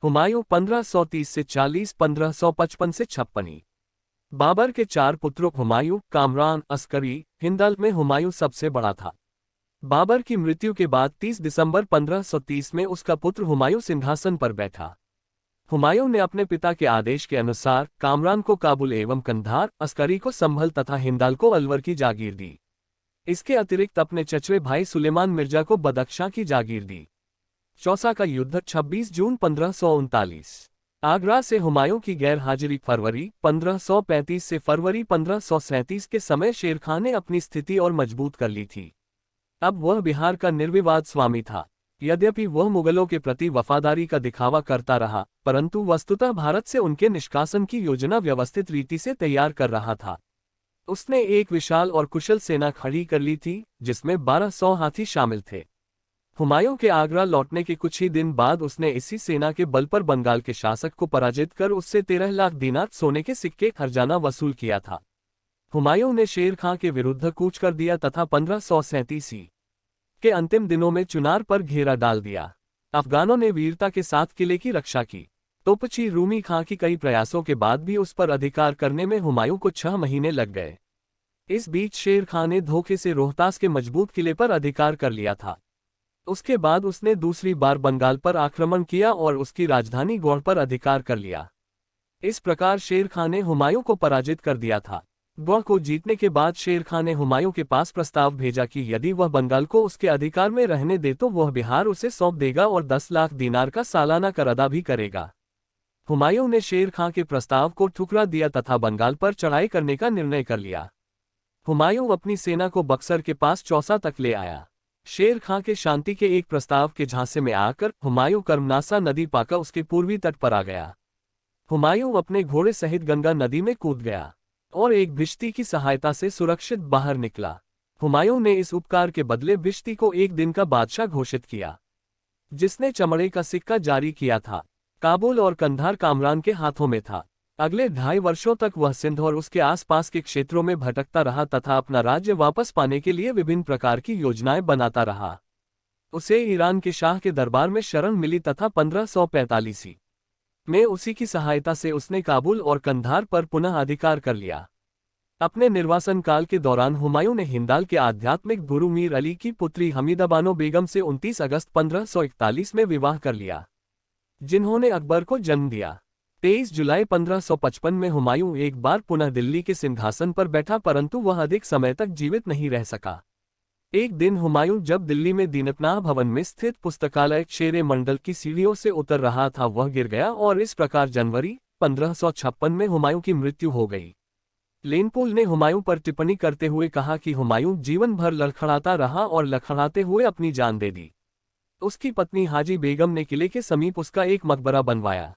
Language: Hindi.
हुमायूं 1530 से 40, 1555 से 56। बाबर के 4 पुत्रों हुमायूं, कामरान, अस्करी, हिंदल में हुमायूं सबसे बड़ा था। बाबर की मृत्यु के बाद 30 दिसंबर 1530 में उसका पुत्र हुमायूं सिंहासन पर बैठा। हुमायूं ने अपने पिता के आदेश के अनुसार कामरान को काबुल एवं कंधार, अस्करी को संभल तथा हिंदल को अलवर की जागीर दी। इसके अतिरिक्त अपने चचेरे भाई सुलेमान मिर्जा को बदख्शां की जागीर दी। चौसा का युद्ध 26 जून 1539। आगरा से हुमायूं की गैर हाजिरी फरवरी 1535 से फरवरी 1537 के समय शेर खां ने अपनी स्थिति और मजबूत कर ली थी। अब वह बिहार का निर्विवाद स्वामी था। यद्यपि वह मुगलों के प्रति वफादारी का दिखावा करता रहा, परंतु वस्तुतः भारत से उनके निष्कासन की योजना व्यवस्थित रीति से तैयार कर रहा था। उसने एक विशाल और कुशल सेना खड़ी कर ली थी, जिसमें 1200 हाथी शामिल थे। हुमायूं के आगरा लौटने के कुछ ही दिन बाद उसने इसी सेना के बल पर बंगाल के शासक को पराजित कर उससे 13 लाख दीनार सोने के सिक्के खर्जाना वसूल किया था। हुमायूं ने शेर खां के विरुद्ध कूच कर दिया तथा 1537 के अंतिम दिनों में चुनार पर घेरा डाल दिया। अफगानों ने वीरता के साथ किले की रक्षा की। तोपची रूमी खां की कई प्रयासों के बाद भी उस पर अधिकार करने में हुमायूं को 6 महीने लग गए। इस बीच शेर खां ने धोखे से रोहतास के मजबूत किले पर अधिकार कर लिया था। उसके बाद उसने दूसरी बार बंगाल पर आक्रमण किया और उसकी राजधानी गौड़ पर अधिकार कर लिया। इस प्रकार शेर खां ने हुमायूं को पराजित कर दिया था। गौड़ को जीतने के बाद शेर खां ने हुमायूं के पास प्रस्ताव भेजा कि यदि वह बंगाल को उसके अधिकार में रहने दे तो वह बिहार उसे सौंप देगा और 10 लाख दीनार का सालाना कर अदा भी करेगा। हुमायूं ने शेर खां के प्रस्ताव को ठुकरा दिया तथा बंगाल पर चढ़ाई करने का निर्णय कर लिया। हुमायूं अपनी सेना को बक्सर के पास चौसा तक ले आया। शेर खां के शांति के एक प्रस्ताव के झांसे में आकर हुमायूं कर्मनासा नदी पाकर उसके पूर्वी तट पर आ गया। हुमायूं अपने घोड़े सहित गंगा नदी में कूद गया और एक भिश्ती की सहायता से सुरक्षित बाहर निकला। हुमायूं ने इस उपकार के बदले भिश्ती को एक दिन का बादशाह घोषित किया, जिसने चमड़े का सिक्का जारी किया था। काबुल और कंधार कामरान के हाथों में था। अगले 2.5 वर्षों तक वह सिंध और उसके आसपास के क्षेत्रों में भटकता रहा तथा अपना राज्य वापस पाने के लिए विभिन्न प्रकार की योजनाएं बनाता रहा। उसे ईरान के शाह के दरबार में शरण मिली तथा 1545 में उसी की सहायता से उसने काबुल और कंधार पर पुनः अधिकार कर लिया। अपने निर्वासन काल के दौरान हुमायूं ने हिंदाल के आध्यात्मिक गुरु मीर अली की पुत्री हमीदा बानो बेगम से 29 अगस्त 1541 में विवाह कर लिया, जिन्होंने अकबर को जन्म दिया। 23 जुलाई 1555 में हुमायूं एक बार पुनः दिल्ली के सिंहासन पर बैठा, परंतु वह अधिक समय तक जीवित नहीं रह सका। एक दिन हुमायूं जब दिल्ली में दीनपनाह भवन में स्थित पुस्तकालय शेरे मंडल की सीढ़ियों से उतर रहा था, वह गिर गया और इस प्रकार जनवरी 1556 में हुमायूं की मृत्यु हो गई। लेनपोल ने हुमायूं पर टिप्पणी करते हुए कहा कि हुमायूं जीवन भर लड़खड़ाता रहा और लड़खड़ाते हुए अपनी जान दे दी। उसकी पत्नी हाजी बेगम ने किले के समीप उसका एक मकबरा बनवाया।